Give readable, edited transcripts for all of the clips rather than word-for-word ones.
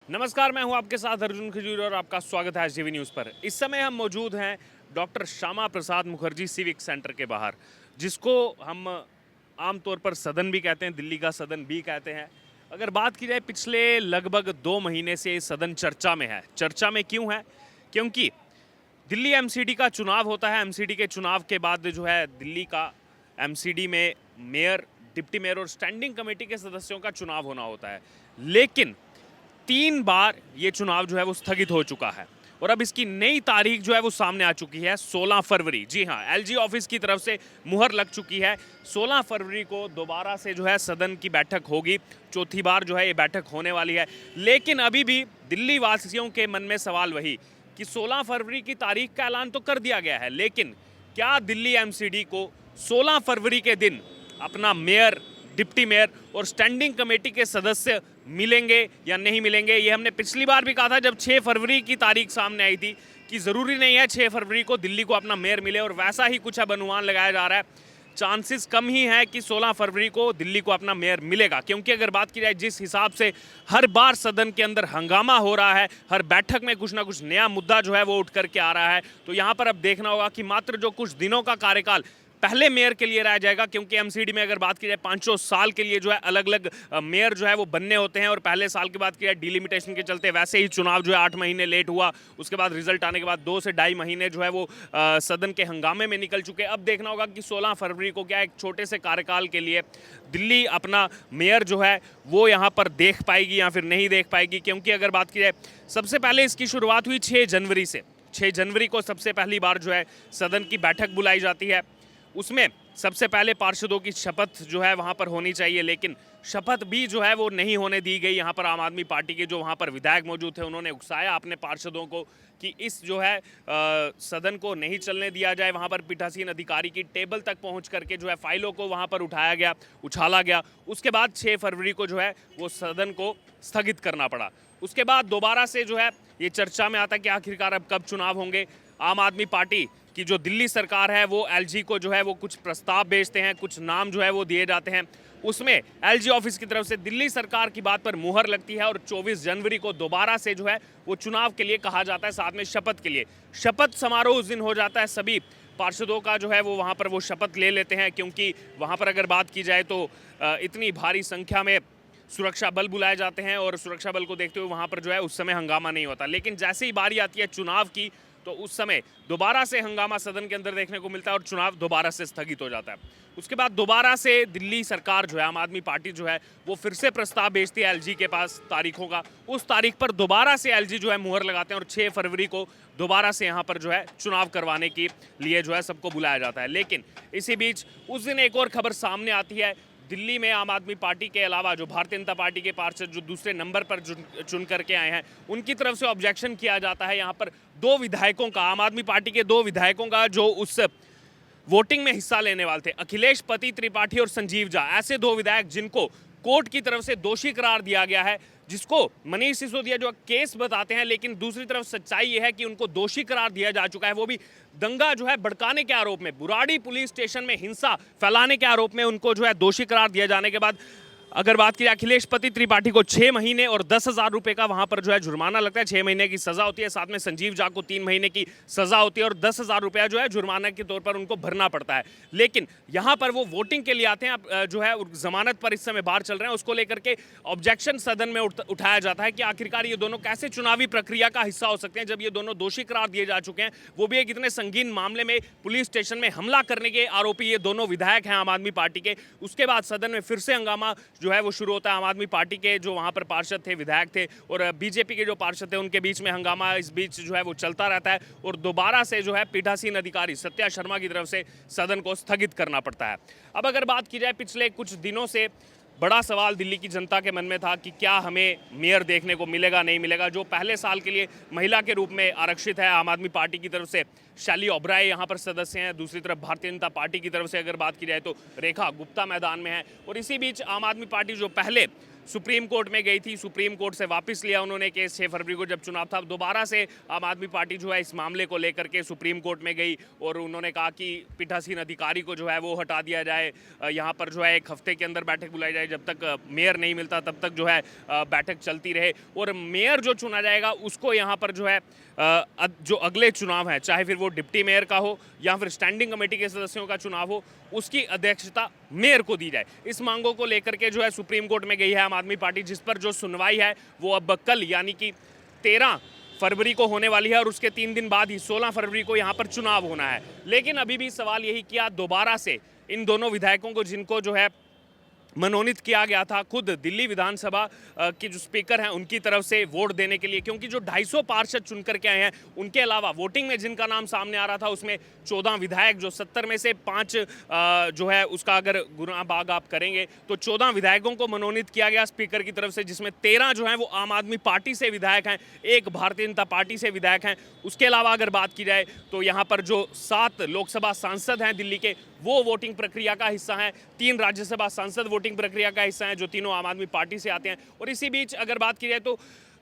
नमस्कार, मैं हूं आपके साथ अर्जुन खजूर और आपका स्वागत है एसजीवी न्यूज़ पर। इस समय हम मौजूद हैं doctor Shyama Prasad Mukherjee civic centre के बाहर, जिसको हम आमतौर पर सदन भी कहते हैं, दिल्ली का सदन भी कहते हैं। अगर बात की जाए पिछले लगभग 2 महीने से ये सदन चर्चा में है। चर्चा में क्यों है? क्योंकि दिल्ली एमसीडी का चुनाव होता है। एमसीडी के चुनाव के बाद जो है दिल्ली का एमसीडी में मेयर, डिप्टी मेयर और स्टैंडिंग कमेटी के सदस्यों का चुनाव होना होता है। लेकिन 3 बार ये चुनाव जो है वो स्थगित हो चुका है और अब इसकी नई तारीख जो है वो सामने आ चुकी है, 16 फरवरी। जी हाँ, एलजी ऑफिस की तरफ से मुहर लग चुकी है। 16 फरवरी को दोबारा से जो है सदन की बैठक होगी। चौथी बार जो है ये बैठक होने वाली है। लेकिन अभी भी दिल्ली वासियों के मन में सवाल वही कि 16 फरवरी की तारीख का ऐलान तो कर दिया गया है, लेकिन क्या दिल्ली एमसीडी को 16 फरवरी के दिन अपना मेयर, डिप्टी मेयर और स्टैंडिंग कमेटी के सदस्य मिलेंगे या नहीं मिलेंगे? ये हमने पिछली बार भी कहा था जब 6 फरवरी की तारीख सामने आई थी कि ज़रूरी नहीं है 6 फरवरी को दिल्ली को अपना मेयर मिले, और वैसा ही कुछ अब अनुमान लगाया जा रहा है। चांसेस कम ही है कि 16 फरवरी को दिल्ली को अपना मेयर मिलेगा, क्योंकि अगर बात की जाए जिस हिसाब से हर बार सदन के अंदर हंगामा हो रहा है, हर बैठक में कुछ ना कुछ नया मुद्दा जो है वो उठ करके आ रहा है, तो यहाँ पर अब देखना होगा कि मात्र जो कुछ दिनों का कार्यकाल पहले मेयर के लिए रह जाएगा, क्योंकि एमसीडी में अगर बात की जाए 500 साल के लिए जो है अलग अलग मेयर जो है वो बनने होते हैं, और पहले साल की बात की जाए डिलिमिटेशन के चलते वैसे ही चुनाव जो है 8 महीने लेट हुआ। उसके बाद रिजल्ट आने के बाद 2 से ढाई महीने जो है वो सदन के हंगामे में निकल चुके। अब देखना होगा कि 16 फरवरी को क्या एक छोटे से कार्यकाल के लिए दिल्ली अपना मेयर जो है वो यहाँ पर देख पाएगी या फिर नहीं देख पाएगी। क्योंकि अगर बात की जाए सबसे पहले इसकी शुरुआत हुई 6 जनवरी से। 6 जनवरी को सबसे पहली बार जो है सदन की बैठक बुलाई जाती है। उसमें सबसे पहले पार्षदों की शपथ जो है वहां पर होनी चाहिए, लेकिन शपथ भी जो है वो नहीं होने दी गई। यहाँ पर आम आदमी पार्टी के जो वहाँ पर विधायक मौजूद थे उन्होंने उकसाया अपने पार्षदों को कि इस जो है सदन को नहीं चलने दिया जाए। वहाँ पर पीठासीन अधिकारी की टेबल तक पहुँच करके जो है फाइलों को वहाँ पर उठाया गया, उछाला गया। उसके बाद 6 फरवरी को जो है वो सदन को स्थगित करना पड़ा। उसके बाद दोबारा से जो है ये चर्चा में आता कि आखिरकार अब कब चुनाव होंगे। आम आदमी पार्टी कि जो दिल्ली सरकार है वो एलजी को जो है वो कुछ प्रस्ताव भेजते हैं, कुछ नाम जो है वो दिए जाते हैं। उसमें एलजी ऑफिस की तरफ से दिल्ली सरकार की बात पर मुहर लगती है और 24 जनवरी को दोबारा से जो है वो चुनाव के लिए कहा जाता है, साथ में शपथ के लिए। शपथ समारोह उस दिन हो जाता है। सभी पार्षदों का जो है वो वहाँ पर वो शपथ ले लेते हैं, क्योंकि वहाँ पर अगर बात की जाए तो इतनी भारी संख्या में सुरक्षा बल बुलाए जाते हैं और सुरक्षा बल को देखते हुए वहाँ पर जो है उस समय हंगामा नहीं होता। लेकिन जैसे ही बारी आती है चुनाव की तो उस समय दोबारा से हंगामा सदन के अंदर देखने को मिलता है और चुनाव दोबारा से स्थगित हो जाता है। उसके बाद दोबारा से दिल्ली सरकार जो है, आम आदमी पार्टी जो है वो फिर से प्रस्ताव भेजती है एलजी के पास तारीखों का। उस तारीख पर दोबारा से एलजी जो है मुहर लगाते हैं और 6 फरवरी को दोबारा से यहाँ पर जो है चुनाव करवाने के लिए जो है सबको बुलाया जाता है। लेकिन इसी बीच उस दिन एक और खबर सामने आती है। दिल्ली में आम आदमी पार्टी के अलावा जो भारतीय जनता पार्टी के पार्षद जो दूसरे नंबर पर चुन करके आए हैं, उनकी तरफ से ऑब्जेक्शन किया जाता है। यहाँ पर 2 विधायकों का, आम आदमी पार्टी के 2 विधायकों का जो उस वोटिंग में हिस्सा लेने वाले थे, अखिलेश पति त्रिपाठी और संजीव झा, ऐसे 2 विधायक जिनको कोर्ट की तरफ से दोषी करार दिया गया है, जिसको मनीष सिसोदिया जो केस बताते हैं, लेकिन दूसरी तरफ सच्चाई ये है कि उनको दोषी करार दिया जा चुका है, वो भी दंगा जो है भड़काने के आरोप में। बुराड़ी पुलिस स्टेशन में हिंसा फैलाने के आरोप में उनको जो है दोषी करार दिया जाने के बाद अगर बात की जाए अखिलेश पति त्रिपाठी को 6 महीने और 10,000 रुपए का वहां पर जो है जुर्माना लगता है। 6 महीने की सजा होती है, साथ में संजीव झा को 3 महीने की सजा होती है और 10,000 रुपया जो है जुर्माना के तौर पर उनको भरना पड़ता है। लेकिन यहां पर वो वोटिंग के लिए आते हैं, जो है जमानत पर इस समय बाहर चल रहे हैं, उसको लेकर के ऑब्जेक्शन सदन में उठाया जाता है कि आखिरकार ये दोनों कैसे चुनावी प्रक्रिया का हिस्सा हो सकते हैं जब ये दोनों दोषी करार दिए जा चुके हैं, वो भी एक इतने संगीन मामले में। पुलिस स्टेशन में हमला करने के आरोपी ये दोनों विधायक हैं आम आदमी पार्टी के। उसके बाद सदन में फिर से हंगामा जो है वो शुरू होता है। आम आदमी पार्टी के जो वहां पर पार्षद थे, विधायक थे, और बीजेपी के जो पार्षद थे, उनके बीच में हंगामा इस बीच जो है वो चलता रहता है और दोबारा से जो है पीठासीन अधिकारी सत्या शर्मा की तरफ से सदन को स्थगित करना पड़ता है। अब अगर बात की जाए पिछले कुछ दिनों से बड़ा सवाल दिल्ली की जनता के मन में था कि क्या हमें मेयर देखने को मिलेगा, नहीं मिलेगा। जो पहले साल के लिए महिला के रूप में आरक्षित है, आम आदमी पार्टी की तरफ से शैली ओबराय यहाँ पर सदस्य हैं। दूसरी तरफ भारतीय जनता पार्टी की तरफ से अगर बात की जाए तो रेखा गुप्ता मैदान में है। और इसी बीच आम आदमी पार्टी जो पहले सुप्रीम कोर्ट में गई थी, सुप्रीम कोर्ट से वापस लिया उन्होंने केस 6 फरवरी को जब चुनाव था। दोबारा से आम आदमी पार्टी जो है इस मामले को लेकर के सुप्रीम कोर्ट में गई और उन्होंने कहा कि पीठासीन अधिकारी को जो है वो हटा दिया जाए, यहाँ पर जो है 1 हफ्ते के अंदर बैठक बुलाई जाए, जब तक मेयर नहीं मिलता तब तक जो है बैठक चलती रहे, और मेयर जो चुना जाएगा उसको यहाँ पर जो है जो अगले चुनाव है, चाहे फिर वो डिप्टी मेयर का हो या फिर स्टैंडिंग कमेटी के सदस्यों का चुनाव हो, उसकी अध्यक्षता मेयर को दी जाए। इस मांगों को लेकर के जो है सुप्रीम कोर्ट में गई है आम आदमी पार्टी, जिस पर जो सुनवाई है वो अब कल यानी कि 13 फरवरी को होने वाली है और उसके 3 दिन बाद ही 16 फरवरी को यहाँ पर चुनाव होना है। लेकिन अभी भी सवाल यही किया दोबारा से इन दोनों विधायकों को, जिनको जो है मनोनीत किया गया था खुद दिल्ली विधानसभा के जो स्पीकर हैं उनकी तरफ से वोट देने के लिए, क्योंकि जो 250 पार्षद चुन करके आए हैं उनके अलावा वोटिंग में जिनका नाम सामने आ रहा था उसमें 14 विधायक, जो 70 में से 5 जो है उसका अगर गुना भाग आप करेंगे तो 14 विधायकों को मनोनीत किया गया स्पीकर की तरफ से, जिसमें 13 जो हैं वो आम आदमी पार्टी से विधायक हैं, 1 भारतीय जनता पार्टी से विधायक हैं। उसके अलावा अगर बात की जाए तो यहाँ पर जो 7 लोकसभा सांसद हैं दिल्ली के, वो वोटिंग प्रक्रिया का हिस्सा हैं, 3 राज्यसभा सांसद वोटिंग प्रक्रिया का हिस्सा हैं, जो तीनों आम आदमी पार्टी से आते हैं। और इसी बीच अगर बात की जाए तो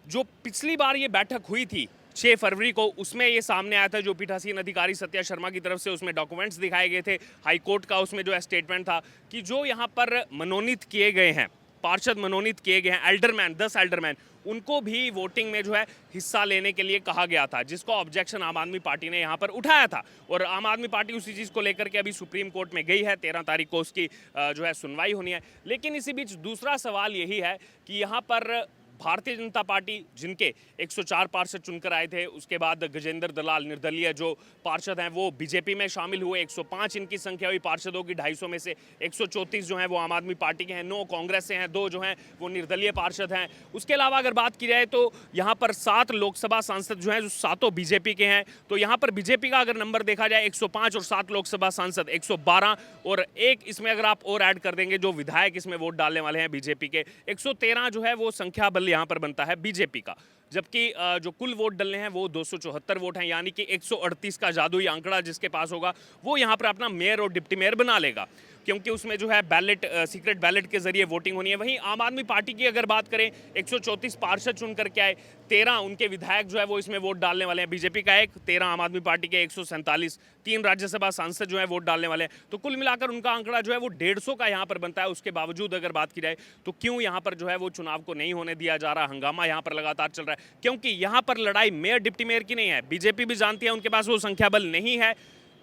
जो पिछली बार ये बैठक हुई थी 6 फरवरी को, उसमें ये सामने आया था, जो पीठासीन अधिकारी सत्या शर्मा की तरफ से उसमें डॉक्यूमेंट्स दिखाए गए थे, हाई कोर्ट का उसमें जो है स्टेटमेंट था कि जो यहाँ पर मनोनीत किए गए हैं, पार्षद मनोनीत किए गए हैं, एल्डरमैन 10 एल्डरमैन, उनको भी वोटिंग में जो है हिस्सा लेने के लिए कहा गया था, जिसको ऑब्जेक्शन आम आदमी पार्टी ने यहाँ पर उठाया था। और आम आदमी पार्टी उसी चीज़ को लेकर के अभी सुप्रीम कोर्ट में गई है, 13 तारीख को उसकी जो है सुनवाई होनी है। लेकिन इसी बीच दूसरा सवाल यही है कि यहाँ पर भारतीय जनता पार्टी जिनके 104 पार्षद चुनकर आए थे, उसके बाद गजेंद्र दलाल निर्दलीय जो पार्षद हैं वो बीजेपी में शामिल हुए, 105 इनकी संख्या हुई पार्षदों की, 250 में से 134 जो हैं वो आम आदमी पार्टी के हैं, 9 कांग्रेस से हैं, 2 जो हैं वो निर्दलीय पार्षद हैं। उसके अलावा अगर बात की जाए तो यहाँ पर 7 लोकसभा सांसद जो हैं जो सातों बीजेपी के हैं, तो यहाँ पर बीजेपी का अगर नंबर देखा जाए 105 और 7 लोकसभा सांसद 112, और एक इसमें अगर आप और ऐड कर देंगे जो विधायक इसमें वोट डालने वाले हैं बीजेपी के, 113 जो है वो संख्या बल यहाँ पर बनता है बीजेपी का। जबकि जो कुल वोट डलने हैं वो 274 वोट हैं, यानी कि 138 का जादुई आंकड़ा जिसके पास होगा वो यहाँ पर अपना मेयर और डिप्टी मेयर बना लेगा, क्योंकि उसमें जो है बैलेट सीक्रेट बैलेट के जरिए वोटिंग होनी है। वहीं आम आदमी पार्टी की अगर बात करें, 134 पार्षद चुन करके आए, 13 उनके विधायक जो है वो इसमें वोट डालने वाले हैं, बीजेपी का 1, 13 आम आदमी पार्टी के 147, 3 राज्यसभा सांसद जो है वोट डालने वाले हैं। तो कुल मिलाकर उनका आंकड़ा जो है वो 150 का यहाँ पर बनता है। उसके बावजूद अगर बात की जाए तो क्यों यहाँ पर जो है वो चुनाव को नहीं होने दिया जा रहा, हंगामा यहाँ पर लगातार चल रहा है, क्योंकि यहाँ पर लड़ाई मेयर डिप्टी मेयर की नहीं है। बीजेपी भी जानती है उनके पास वो संख्या बल नहीं है।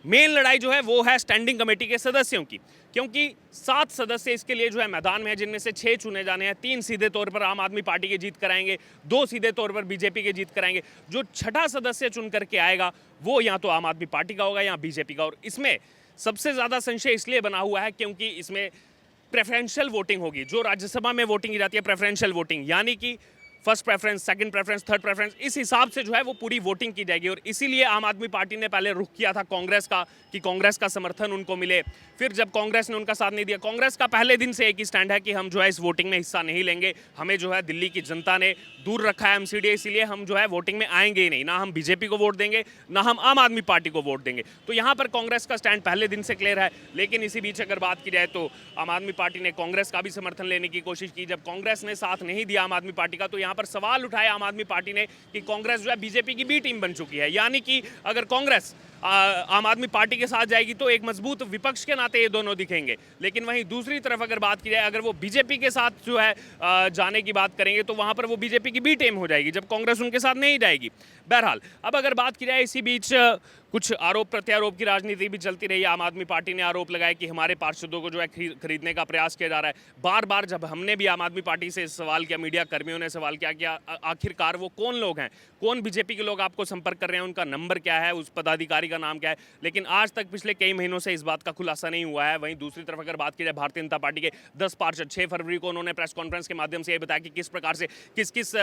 मेन लड़ाई जो है वो है स्टैंडिंग कमेटी के सदस्यों की, क्योंकि 7 सदस्य इसके लिए जो है मैदान में है, जिनमें से 6 चुने जाने हैं। 3 सीधे तौर पर आम आदमी पार्टी के जीत कराएंगे, 2 सीधे तौर पर बीजेपी के जीत कराएंगे। जो 6ठा सदस्य चुन करके आएगा वो या तो आम आदमी पार्टी का होगा या बीजेपी का। और इसमें सबसे ज़्यादा संशय इसलिए बना हुआ है क्योंकि इसमें प्रेफरेंशियल वोटिंग होगी। जो राज्यसभा में वोटिंग की जाती है प्रेफरेंशियल वोटिंग, यानी कि first preference, second preference, third preference, इस हिसाब से जो है वो पूरी वोटिंग की जाएगी। और इसीलिए आम आदमी पार्टी ने पहले रुख किया था कांग्रेस का कि कांग्रेस का समर्थन उनको मिले। फिर जब कांग्रेस ने उनका साथ नहीं दिया, कांग्रेस का पहले दिन से एक ही स्टैंड है कि हम जो है इस वोटिंग में हिस्सा नहीं लेंगे, हमें जो है दिल्ली की जनता ने दूर रखा है एमसीडी, इसीलिए हम जो है वोटिंग में आएंगे ही नहीं, ना हम बीजेपी को वोट देंगे ना हम आम आदमी पार्टी को वोट देंगे। तो यहाँ पर कांग्रेस का स्टैंड पहले दिन से क्लियर है। लेकिन इसी बीच अगर बात की जाए तो आम आदमी पार्टी ने कांग्रेस का भी समर्थन लेने की कोशिश की। जब कांग्रेस ने साथ नहीं दिया आम आदमी पार्टी का, तो यहाँ पर सवाल उठाया आम आदमी पार्टी ने कि कांग्रेस जो है बीजेपी की बी टीम बन चुकी है, यानी कि अगर कांग्रेस आम आदमी पार्टी के साथ जाएगी तो एक मजबूत विपक्ष के नाते ये दोनों दिखेंगे। लेकिन वहीं दूसरी तरफ अगर बात की जाए, अगर वो बीजेपी के साथ जो है जाने की बात करेंगे तो वहां पर वो बीजेपी की बी टीम हो जाएगी, जब कांग्रेस उनके साथ नहीं जाएगी। बहरहाल अब अगर बात की जाए, इसी बीच कुछ आरोप प्रत्यारोप की राजनीति भी चलती रही। आम आदमी पार्टी ने आरोप लगाया कि हमारे पार्षदों को जो है खरीदने का प्रयास किया जा रहा है। बार बार जब हमने भी आम आदमी पार्टी से सवाल किया, मीडिया कर्मियों ने सवाल किया कि आखिरकार वो कौन लोग हैं, कौन बीजेपी के लोग आपको संपर्क कर रहे हैं, उनका नंबर क्या है, उस पदाधिकारी का नाम क्या है, लेकिन आज तक पिछले कई महीनों से इस बात का खुलासा नहीं हुआ है। वहीं दूसरी तरफ अगर बात की जाए, भारतीय जनता पार्टी के 10 पार्षद 6 फरवरी को उन्होंने प्रेस कॉन्फ्रेंस के माध्यम से ये बताया कि किस प्रकार से किस किस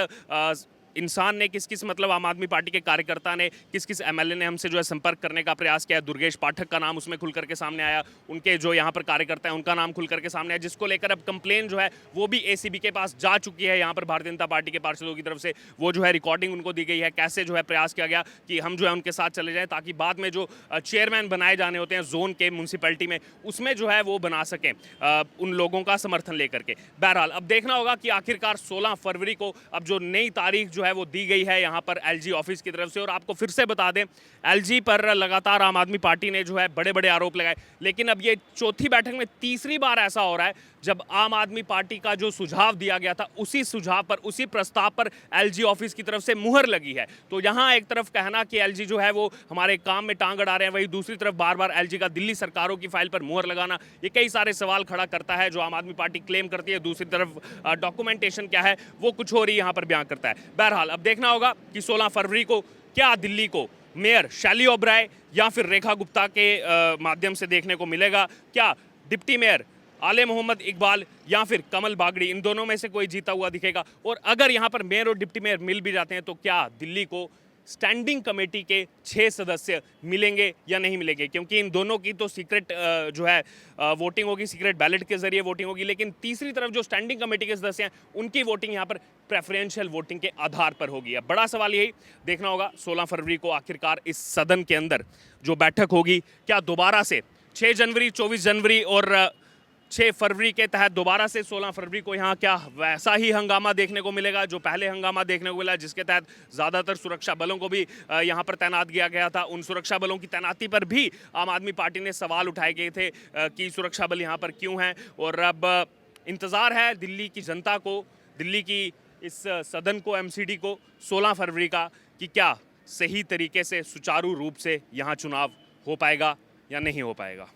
इंसान ने, किस किस मतलब आम आदमी पार्टी के कार्यकर्ता ने, किस किस एमएलए ने हमसे जो है संपर्क करने का प्रयास किया। दुर्गेश पाठक का नाम उसमें खुल करके सामने आया, उनके जो यहाँ पर कार्यकर्ता हैं उनका नाम खुल करके सामने आया, जिसको लेकर अब कंप्लेन जो है वो भी एसीबी के पास जा चुकी है। यहाँ पर भारतीय जनता पार्टी के पार्षदों की तरफ से वो जो है रिकॉर्डिंग उनको दी गई है, कैसे जो है प्रयास किया गया कि हम जो है उनके साथ चले जाएं ताकि बाद में जो चेयरमैन बनाए जाने होते हैं जोन के, म्यूनसिपैलिटी में, उसमें जो है वो बना सकें उन लोगों का समर्थन लेकर के। बहरहाल अब देखना होगा कि आखिरकार 16 फरवरी को अब जो नई तारीख जो है वो दी गई है यहाँ पर एलजी ऑफिस की तरफ से। और आपको फिर से बता दें, एलजी पर लगातार आम आदमी पार्टी ने जो है बड़े बड़े आरोप लगाए, लेकिन अब ये चौथी बैठक में तीसरी बार ऐसा हो रहा है जब आम आदमी पार्टी का जो सुझाव दिया गया था उसी सुझाव पर, उसी प्रस्ताव पर एलजी ऑफिस की तरफ से मुहर लगी है। तो यहाँ एक तरफ कहना कि एलजी जो है वो हमारे काम में टांग अड़ा रहे हैं, वही दूसरी तरफ बार बार एलजी का दिल्ली सरकारों की फाइल पर मुहर लगाना, ये कई सारे सवाल खड़ा करता है जो आम आदमी पार्टी क्लेम करती है। दूसरी तरफ डॉक्यूमेंटेशन क्या है वो कुछ और ही यहाँ पर बयान करता है। बहरहाल अब देखना होगा कि 16 फरवरी को क्या दिल्ली को मेयर शैली ओबराय या फिर रेखा गुप्ता के माध्यम से देखने को मिलेगा। क्या डिप्टी मेयर आले मोहम्मद इकबाल या फिर कमल बागड़ी, इन दोनों में से कोई जीता हुआ दिखेगा। और अगर यहाँ पर मेयर और डिप्टी मेयर मिल भी जाते हैं तो क्या दिल्ली को स्टैंडिंग कमेटी के 6 सदस्य मिलेंगे या नहीं मिलेंगे, क्योंकि इन दोनों की तो सीक्रेट जो है वोटिंग होगी, सीक्रेट बैलेट के जरिए वोटिंग होगी। लेकिन तीसरी तरफ जो स्टैंडिंग कमेटी के सदस्य हैं उनकी वोटिंग यहाँ पर प्रेफरेंशियल वोटिंग के आधार पर होगी। अब बड़ा सवाल यही देखना होगा 16 फरवरी को आखिरकार इस सदन के अंदर जो बैठक होगी, क्या दोबारा से 6 जनवरी, 24 जनवरी और 6 फरवरी के तहत दोबारा से 16 फरवरी को यहाँ क्या वैसा ही हंगामा देखने को मिलेगा जो पहले हंगामा देखने को मिला, जिसके तहत ज़्यादातर सुरक्षा बलों को भी यहाँ पर तैनात किया गया था। उन सुरक्षा बलों की तैनाती पर भी आम आदमी पार्टी ने सवाल उठाए गए थे कि सुरक्षा बल यहाँ पर क्यों हैं। और अब इंतज़ार है दिल्ली की जनता को, दिल्ली की इस सदन को, एमसीडी को 16 फरवरी का, कि क्या सही तरीके से सुचारू रूप से यहाँ चुनाव हो पाएगा या नहीं हो पाएगा।